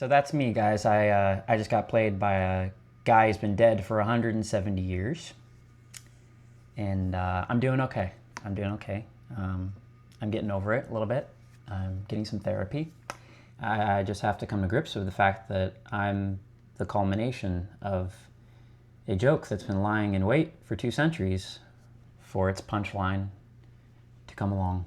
So that's me, guys. I just got played by a guy who's been dead for 170 years, and I'm doing okay. I'm doing okay. I'm getting over it a little bit. I'm getting some therapy. I just have to come to grips with the fact that I'm the culmination of a joke that's been lying in wait for 2 centuries for its punchline to come along.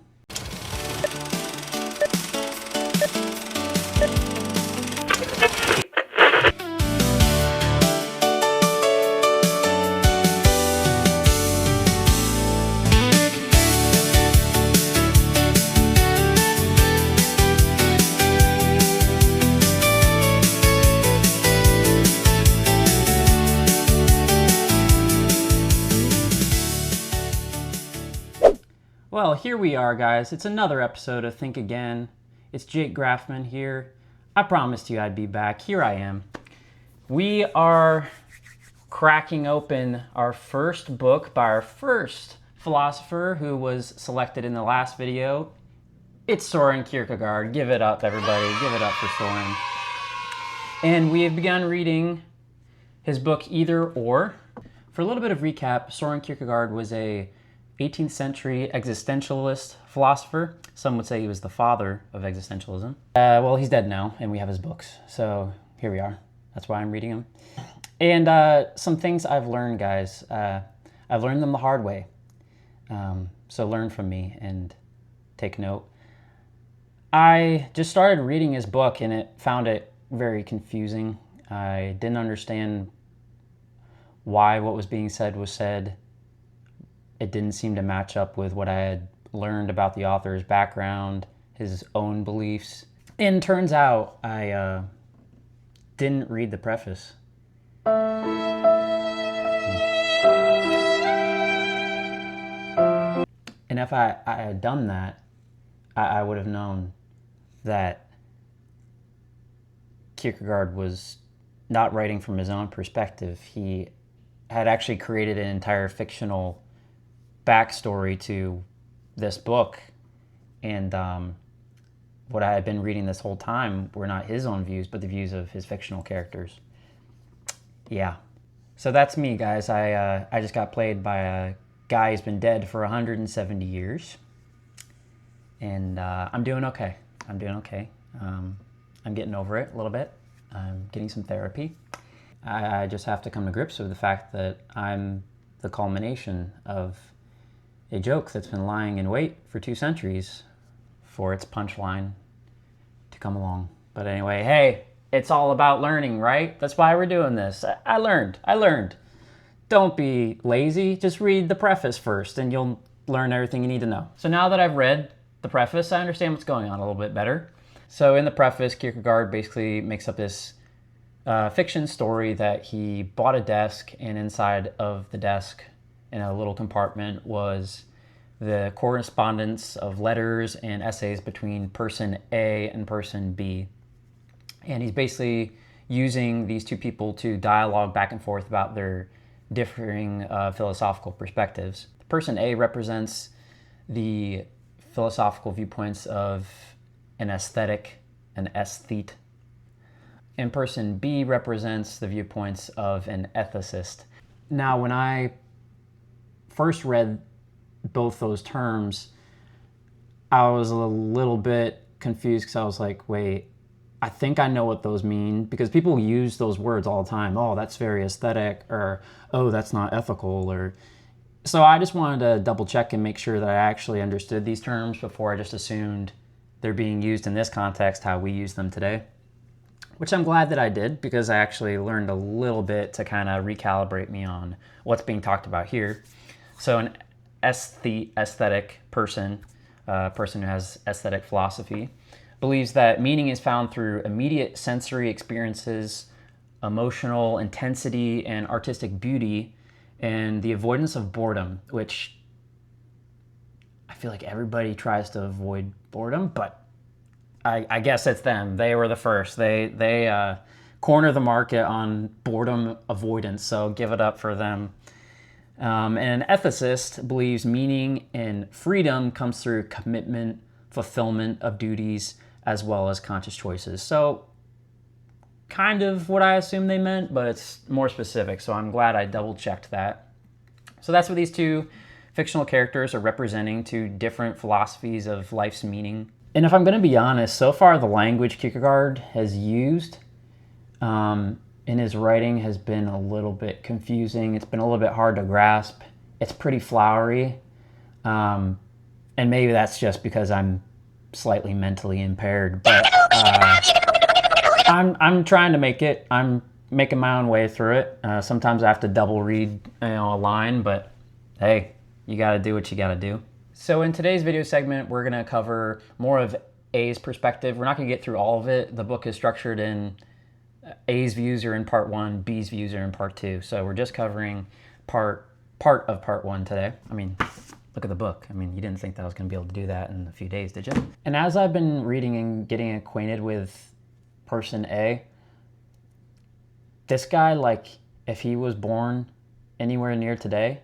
Well, here we are, guys. It's another episode of Think Again. It's Jake Graffman here. I promised you I'd be back. Here I am. We are cracking open our first book by our first philosopher who was selected in the last video. It's Soren Kierkegaard. Give it up, everybody. Give it up for Soren. And we have begun reading his book, Either or. For a little bit of recap, Soren Kierkegaard was a 18th century existentialist philosopher. Some would say he was the father of existentialism. Well, he's dead now, and we have his books. So here we are. That's why I'm reading them. And some things I've learned, guys. I've learned them the hard way. So learn from me and take note. I just started reading his book, and found it very confusing. I didn't understand why what was being said was said. It didn't seem to match up with what I had learned about the author's background, his own beliefs. And turns out I didn't read the preface. And if I had done that, I would have known that Kierkegaard was not writing from his own perspective. He had actually created an entire fictional backstory to this book, and what I had been reading this whole time were not his own views, but the views of his fictional characters. Yeah. So that's me, guys. I just got played by a guy who's been dead for 170 years, and I'm doing okay. I'm doing okay. I'm getting over it a little bit. I'm getting some therapy. I just have to come to grips with the fact that I'm the culmination of a joke that's been lying in wait for 2 centuries for its punchline to come along. But anyway, hey, it's all about learning, right? That's why we're doing this. I learned. Don't be lazy. Just read the preface first and you'll learn everything you need to know. So now that I've read the preface, I understand what's going on a little bit better. So in the preface, Kierkegaard basically makes up this fiction story that he bought a desk, and inside of the desk in a little compartment was the correspondence of letters and essays between person A and person B. And he's basically using these two people to dialogue back and forth about their differing philosophical perspectives. Person A represents the philosophical viewpoints of an aesthetic, an aesthete, and person B represents the viewpoints of an ethicist. Now, when I first read both those terms, I was a little bit confused because I was like, wait, I think I know what those mean, because people use those words all the time. Oh, that's very aesthetic, or oh, that's not ethical, or so I just wanted to double check and make sure that I actually understood these terms before I just assumed they're being used in this context how we use them today, which I'm glad that I did, because I actually learned a little bit to kind of recalibrate me on what's being talked about here. So an aesthetic person, a person who has aesthetic philosophy, believes that meaning is found through immediate sensory experiences, emotional intensity, and artistic beauty, and the avoidance of boredom, which I feel like everybody tries to avoid boredom, but I guess it's them. They were the first. They corner the market on boredom avoidance, so give it up for them. And an ethicist believes meaning and freedom comes through commitment, fulfillment of duties, as well as conscious choices. So kind of what I assumed they meant, but it's more specific, so I'm glad I double-checked that. So that's what these two fictional characters are representing, two different philosophies of life's meaning. And if I'm going to be honest, so far the language Kierkegaard has used in his writing has been a little bit confusing. It's been a little bit hard to grasp. It's pretty flowery. And maybe that's just because I'm slightly mentally impaired, but I'm trying to make it. I'm making my own way through it. Sometimes I have to double read a line, but hey, you got to do what you got to do. So in today's video segment, we're going to cover more of A's perspective. We're not going to get through all of it. The book is structured in A's views are in part 1, B's views are in part 2. So we're just covering part of part 1 today. I mean, look at the book. I mean, you didn't think that I was going to be able to do that in a few days, did you? And as I've been reading and getting acquainted with person A, this guy, like, if he was born anywhere near today,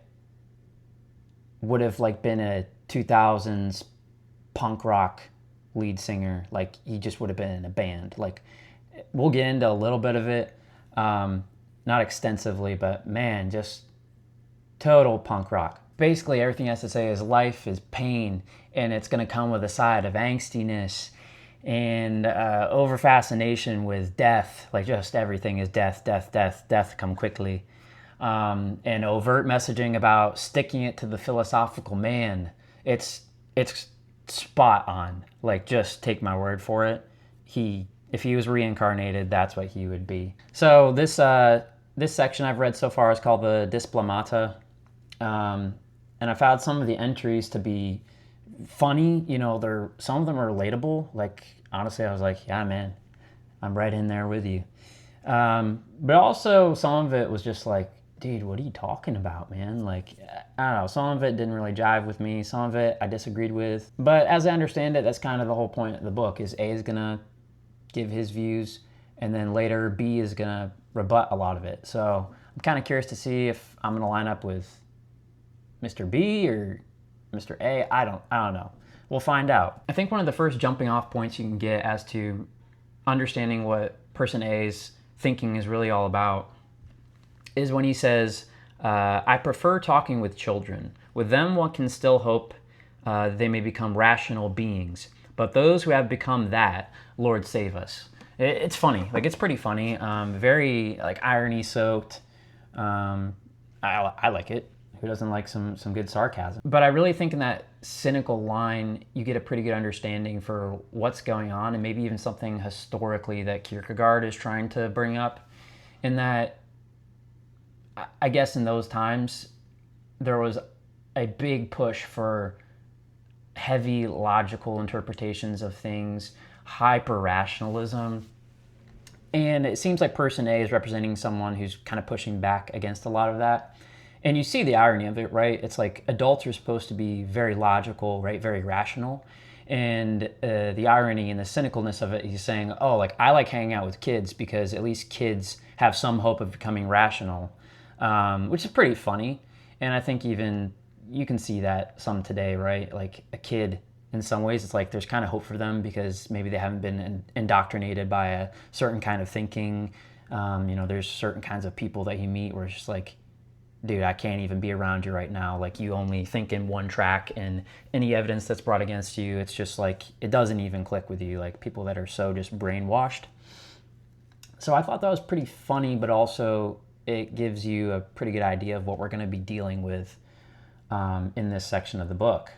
would have, like, been a 2000s punk rock lead singer. Like, he just would have been in a band. Like, we'll get into a little bit of it, not extensively, but man, just total punk rock. Basically, everything he has to say is life is pain, and it's going to come with a side of angstiness and over fascination with death. Like, just everything is death, death, death, death, come quickly. And overt messaging about sticking it to the philosophical man. It's spot on. Like, just take my word for it. If he was reincarnated, that's what he would be. So this section I've read so far is called the Diplomata. And I found some of the entries to be funny. You know, some of them are relatable. Like, honestly, I was like, yeah, man, I'm right in there with you. But also some of it was just like, dude, what are you talking about, man? Like, I don't know. Some of it didn't really jive with me. Some of it I disagreed with. But as I understand it, that's kind of the whole point of the book, is A is going to give his views, and then later B is going to rebut a lot of it. So I'm kind of curious to see if I'm going to line up with Mr. B or Mr. A. I don't know. We'll find out. I think one of the first jumping off points you can get as to understanding what person A's thinking is really all about is when he says, I prefer talking with children. With them, one can still hope they may become rational beings. But those who have become that, Lord save us. It's funny. Like, it's pretty funny. Very, like, irony-soaked. I like it. Who doesn't like some good sarcasm? But I really think in that cynical line, you get a pretty good understanding for what's going on, and maybe even something historically that Kierkegaard is trying to bring up, in that I guess in those times, there was a big push for heavy logical interpretations of things, hyper-rationalism. And it seems like person A is representing someone who's kind of pushing back against a lot of that. And you see the irony of it, right? It's like adults are supposed to be very logical, right? Very rational. And the irony and the cynicalness of it, he's saying, oh, like, I like hanging out with kids because at least kids have some hope of becoming rational. Which is pretty funny. And I think even you can see that some today, right? Like, a kid, in some ways, it's like there's kind of hope for them because maybe they haven't been indoctrinated by a certain kind of thinking. There's certain kinds of people that you meet where it's just like, dude, I can't even be around you right now. Like, you only think in one track, and any evidence that's brought against you, it's just like, it doesn't even click with you. Like, people that are so just brainwashed. So I thought that was pretty funny, but also it gives you a pretty good idea of what we're going to be dealing with in this section of the book.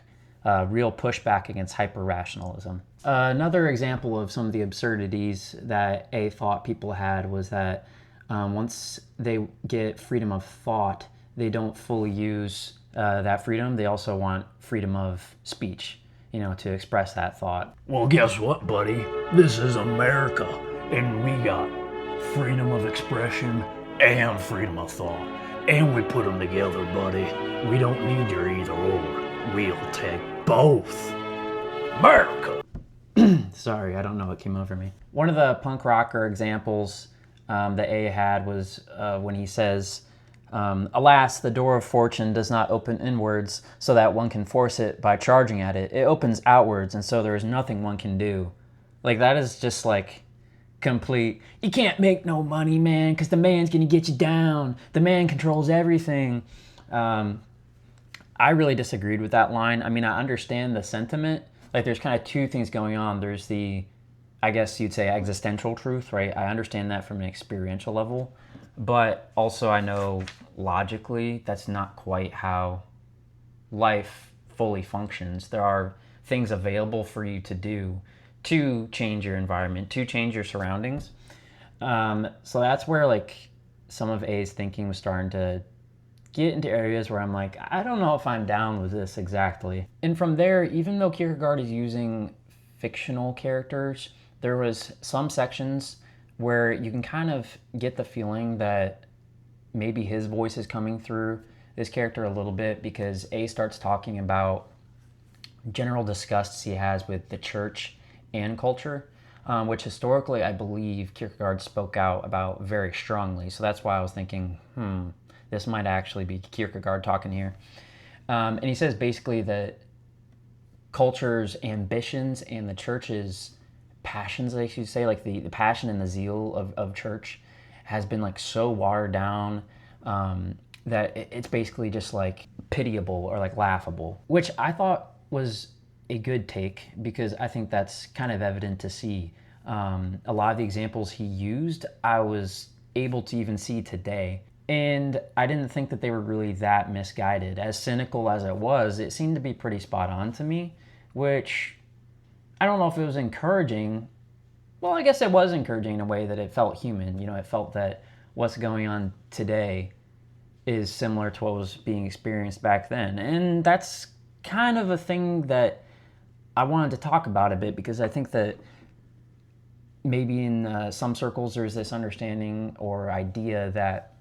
Real pushback against hyper-rationalism. Another example of some of the absurdities that A thought people had was that once they get freedom of thought, they don't fully use that freedom. They also want freedom of speech, to express that thought. Well, guess what, buddy? This is America, and we got freedom of expression and freedom of thought. And we put them together, buddy. We don't need your either or. We'll take both. America! Sorry, I don't know what came over me. One of the punk rocker examples that A had was when he says, alas, the door of fortune does not open inwards so that one can force it by charging at it. It opens outwards, and so there is nothing one can do. Like, that is just like complete, you can't make no money, man, because the man's going to get you down. The man controls everything. I really disagreed with that line. I mean, I understand the sentiment. Like, there's kind of two things going on. There's the, I guess you'd say, existential truth, right? I understand that from an experiential level. But also, I know logically that's not quite how life fully functions. There are things available for you to do to change your environment, to change your surroundings. So that's where, like, some of A's thinking was starting to get into areas where I'm like, I don't know if I'm down with this exactly. And from there, even though Kierkegaard is using fictional characters, there was some sections where you can kind of get the feeling that maybe his voice is coming through this character a little bit, because A starts talking about general disgusts he has with the church and culture, which historically I believe Kierkegaard spoke out about very strongly. So that's why I was thinking, this might actually be Kierkegaard talking here. And he says basically that culture's ambitions and the church's passions, I should say, like the passion and the zeal of church has been like so watered down that it's basically just like pitiable or like laughable, which I thought was a good take, because I think that's kind of evident to see. A lot of the examples he used, I was able to even see today. And I didn't think that they were really that misguided. As cynical as it was, it seemed to be pretty spot on to me, which I don't know if it was encouraging. Well, I guess it was encouraging in a way that it felt human. You know, it felt that what's going on today is similar to what was being experienced back then. And that's kind of a thing that I wanted to talk about a bit, because I think that maybe in some circles there's this understanding or idea that,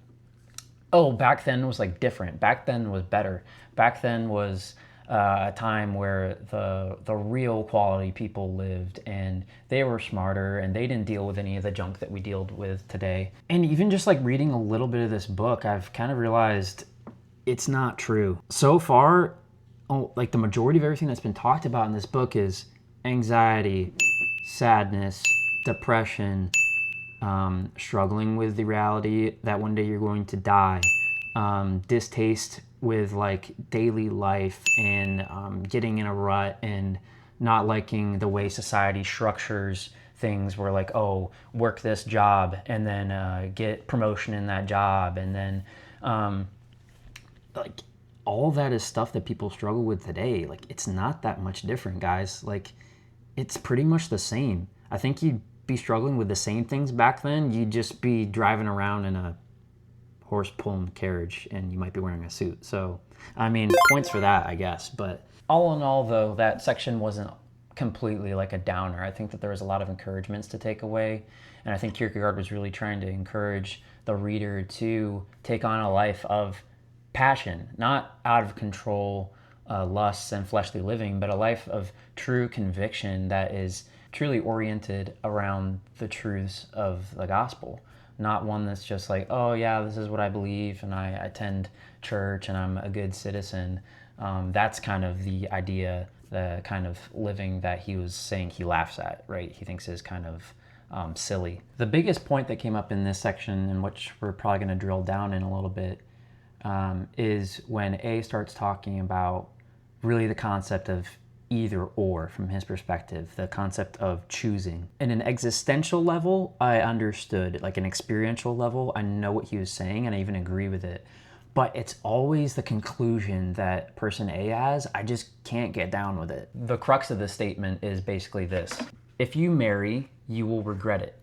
oh, back then was like different. Back then was better. Back then was a time where the real quality people lived, and they were smarter, and they didn't deal with any of the junk that we deal with today. And even just like reading a little bit of this book, I've kind of realized it's not true. So far, like the majority of everything that's been talked about in this book is anxiety, sadness, depression, struggling with the reality that one day you're going to die, distaste with like daily life, and getting in a rut and not liking the way society structures things, where like, oh, work this job and then get promotion in that job, and then like all that is stuff that people struggle with today. Like, it's not that much different, guys. Like, it's pretty much the same. I think you'd be struggling with the same things back then. You'd just be driving around in a horse-pulled carriage, and you might be wearing a suit. So, I mean, points for that, I guess. But all in all, though, that section wasn't completely like a downer. I think that there was a lot of encouragements to take away, and I think Kierkegaard was really trying to encourage the reader to take on a life of passion, not out of control lusts and fleshly living, but a life of true conviction that is truly oriented around the truths of the gospel. Not one that's just like, oh yeah, this is what I believe, and I attend church, and I'm a good citizen. That's kind of the idea, the kind of living that he was saying he laughs at, right? He thinks is kind of silly. The biggest point that came up in this section, in which we're probably going to drill down in a little bit, is when A starts talking about really the concept of either or from his perspective, the concept of choosing. In an existential level, I understood. Like an experiential level, I know what he was saying, and I even agree with it. But it's always the conclusion that person A has, I just can't get down with it. The crux of the statement is basically this: if you marry, you will regret it.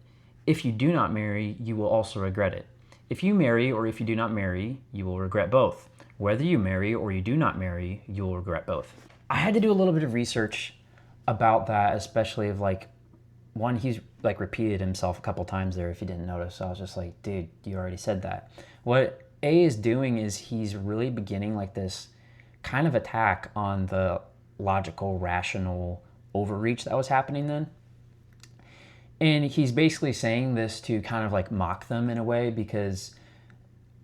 If you do not marry, you will also regret it. If you marry or if you do not marry, you will regret both. Whether you marry or you do not marry, you will regret both. I had to do a little bit of research about that, especially of like, one, he's like repeated himself a couple times there if you didn't notice. So I was just like, dude, you already said that. What A is doing is he's really beginning like this kind of attack on the logical, rational overreach that was happening then. And he's basically saying this to kind of like mock them in a way, because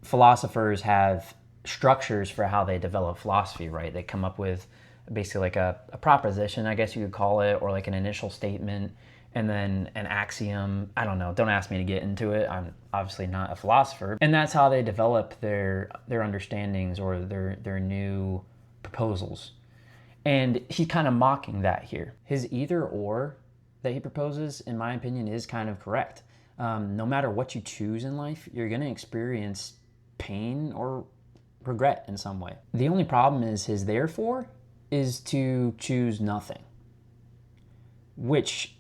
philosophers have structures for how they develop philosophy, right? They come up with basically like a proposition, I guess you could call it, or like an initial statement, and then an axiom. I don't know. Don't ask me to get into it. I'm obviously not a philosopher. And that's how they develop their understandings or their new proposals. And he's kind of mocking that here. His either or that he proposes, in my opinion, is kind of correct. No matter what you choose in life, you're going to experience pain or regret in some way. The only problem is his therefore is to choose nothing, which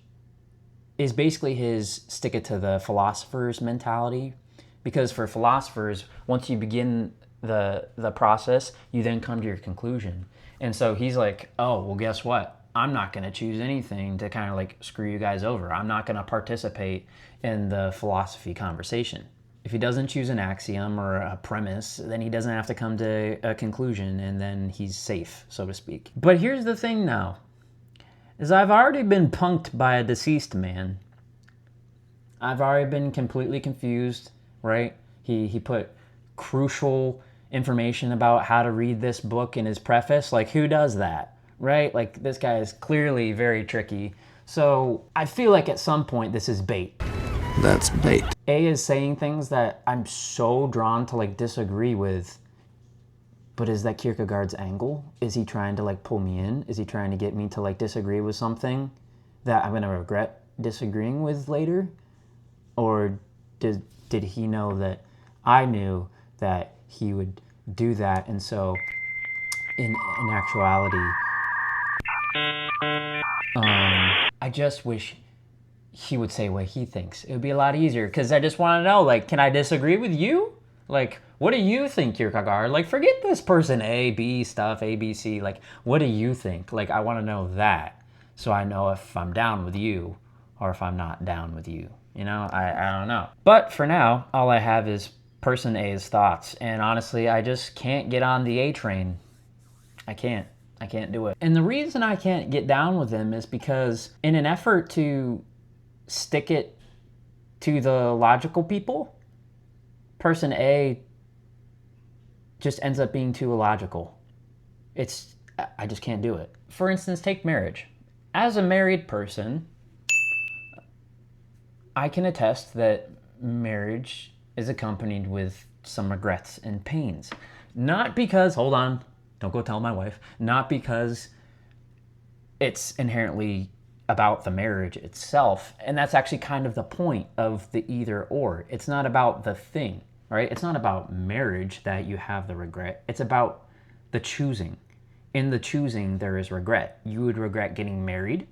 is basically his stick it to the philosopher's mentality. Because for philosophers, once you begin the process, you then come to your conclusion. And so he's like, oh, well, guess what? I'm not going to choose anything to kind of like screw you guys over. I'm not going to participate in the philosophy conversation. If he doesn't choose an axiom or a premise, then he doesn't have to come to a conclusion, and then he's safe, so to speak. But here's the thing now, is I've already been punked by a deceased man. I've already been completely confused, right? He put crucial information about how to read this book in his preface. Like, who does that, right? Like, this guy is clearly very tricky. So I feel like at some point this is bait. That's bait. A is saying things that I'm so drawn to like disagree with. But is that Kierkegaard's angle? Is he trying to like pull me in? Is he trying to get me to like disagree with something that I'm gonna regret disagreeing with later? Or did he know that I knew that he would do that, and so in actuality, I just wish he would say what he thinks. It would be a lot easier, because I just want to know, like, can I disagree with you? Like, what do you think, Kierkegaard? Like, forget this person A, B stuff, A, B, C. Like, what do you think? Like, I want to know that, so I know if I'm down with you or if I'm not down with you. You know, I don't know. But for now, all I have is person A's thoughts. And honestly, I just can't get on the A train. I can't do it. And the reason I can't get down with him is because in an effort to stick it to the logical people, person A just ends up being too illogical. I just can't do it. For instance, take marriage. As a married person, I can attest that marriage is accompanied with some regrets and pains. Not because, hold on, don't go tell my wife, not because it's inherently about the marriage itself. And that's actually kind of the point of the either or. It's not about the thing, right? It's not about marriage that you have the regret. It's about the choosing. In the choosing, there is regret. You would regret getting married,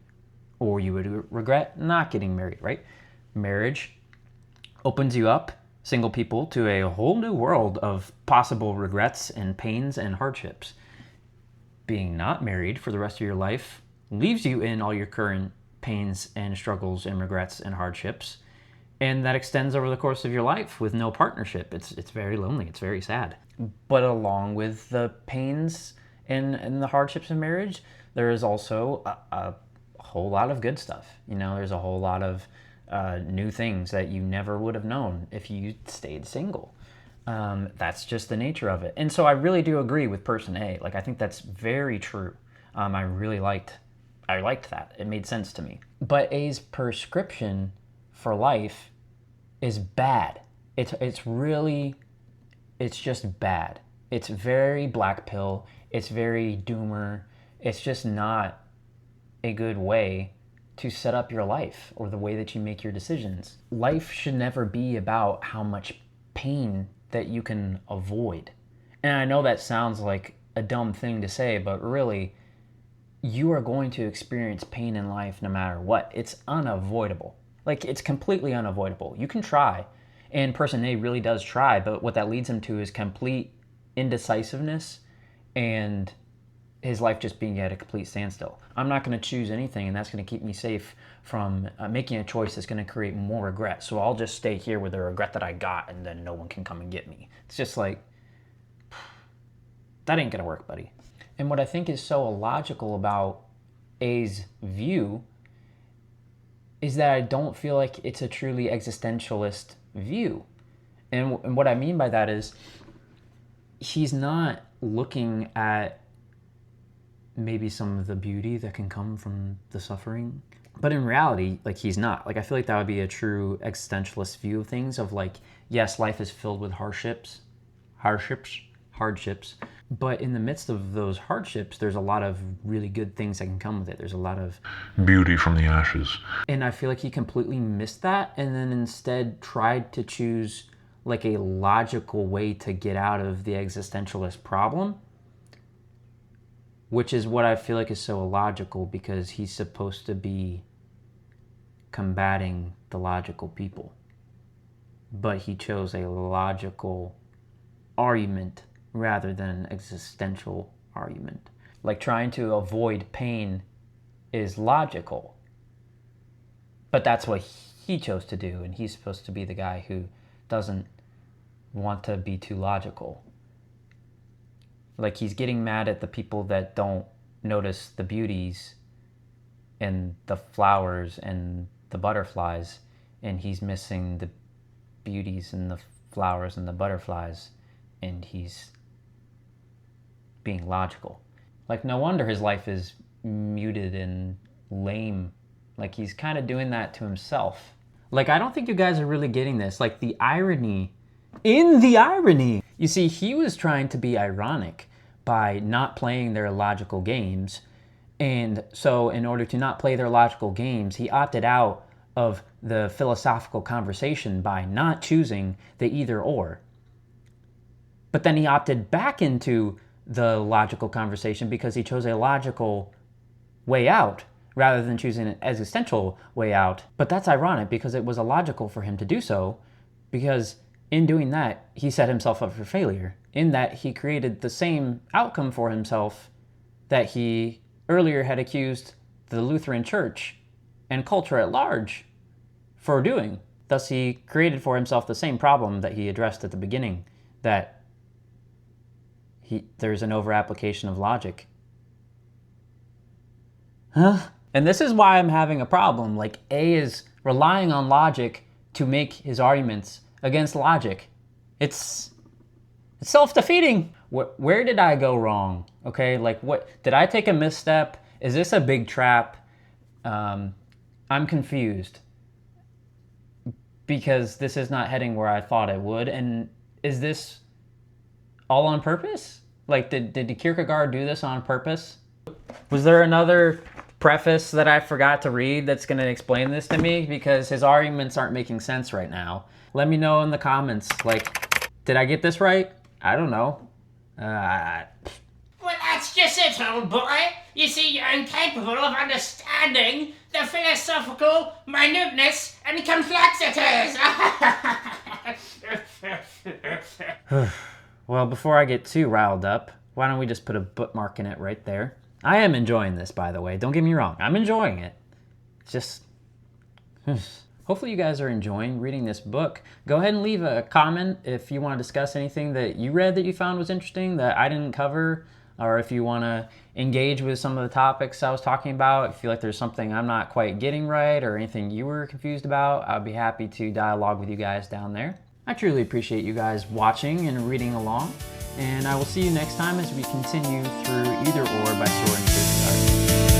or you would regret not getting married, right? Marriage opens you up, single people, to a whole new world of possible regrets and pains and hardships. Being not married for the rest of your life leaves you in all your current pains and struggles and regrets and hardships. And that extends over the course of your life with no partnership. It's very lonely. It's very sad. But along with the pains and the hardships of marriage, there is also a whole lot of good stuff. You know, there's a whole lot of new things that you never would have known if you stayed single. That's just the nature of it. And so I really do agree with person A. Like, I think that's very true. I liked that. It made sense to me. But A's prescription for life is bad. It's just bad. It's very black pill. It's very doomer. It's just not a good way to set up your life or the way that you make your decisions. Life should never be about how much pain that you can avoid. And I know that sounds like a dumb thing to say, but really, you are going to experience pain in life no matter what. It's unavoidable. Like, it's completely unavoidable. You can try, and person A really does try, but what that leads him to is complete indecisiveness and his life just being at a complete standstill. I'm not going to choose anything, and that's going to keep me safe from making a choice that's going to create more regret. So I'll just stay here with the regret that I got, and then no one can come and get me. It's just like, that ain't going to work, buddy. And what I think is so illogical about A's view is that I don't feel like it's a truly existentialist view. And what I mean by that is he's not looking at maybe some of the beauty that can come from the suffering, But in reality, like, he's not. Like, I feel like that would be a true existentialist view of things, of like, yes, life is filled with hardships, but in the midst of those hardships, there's a lot of really good things that can come with it. There's a lot of beauty from the ashes. And I feel like he completely missed that, and then instead tried to choose like a logical way to get out of the existentialist problem, which is what I feel like is so illogical, because he's supposed to be combating the logical people. But he chose a logical argument rather than an existential argument. Like, trying to avoid pain is logical, but that's what he chose to do, and he's supposed to be the guy who doesn't want to be too logical. Like, he's getting mad at the people that don't notice the beauties and the flowers and the butterflies, and he's missing the beauties and the flowers and the butterflies, and he's being logical. Like, no wonder his life is muted and lame. Like, he's kind of doing that to himself. Like, I don't think you guys are really getting this. Like, the irony in the irony. You see, he was trying to be ironic by not playing their logical games. And so in order to not play their logical games, he opted out of the philosophical conversation by not choosing the either or. But then he opted back into the logical conversation because he chose a logical way out rather than choosing an existential way out. But that's ironic, because it was illogical for him to do so, because in doing that, he set himself up for failure, in that he created the same outcome for himself that he earlier had accused the Lutheran Church and culture at large for doing. Thus, he created for himself the same problem that he addressed at the beginning, that there's an over-application of logic. Huh? And this is why I'm having a problem. Like, A is relying on logic to make his arguments against logic. It's self-defeating. Where did I go wrong? Okay, like, what did I take a misstep? Is this a big trap? I'm confused, because this is not heading where I thought it would. And is this all on purpose? Like, did Kierkegaard do this on purpose? Was there another preface that I forgot to read that's going to explain this to me? Because his arguments aren't making sense right now. Let me know in the comments. Like, did I get this right? I don't know. Well, that's just it, old boy. You see, you're incapable of understanding the philosophical minuteness and complexities. Well, before I get too riled up, why don't we just put a bookmark in it right there? I am enjoying this, by the way. Don't get me wrong. I'm enjoying it. It's just... Hopefully you guys are enjoying reading this book. Go ahead and leave a comment if you want to discuss anything that you read that you found was interesting that I didn't cover, or if you want to engage with some of the topics I was talking about. If you feel like there's something I'm not quite getting right or anything you were confused about, I'd be happy to dialogue with you guys down there. I truly appreciate you guys watching and reading along, and I will see you next time as we continue through Either Or by Soren Kierkegaard.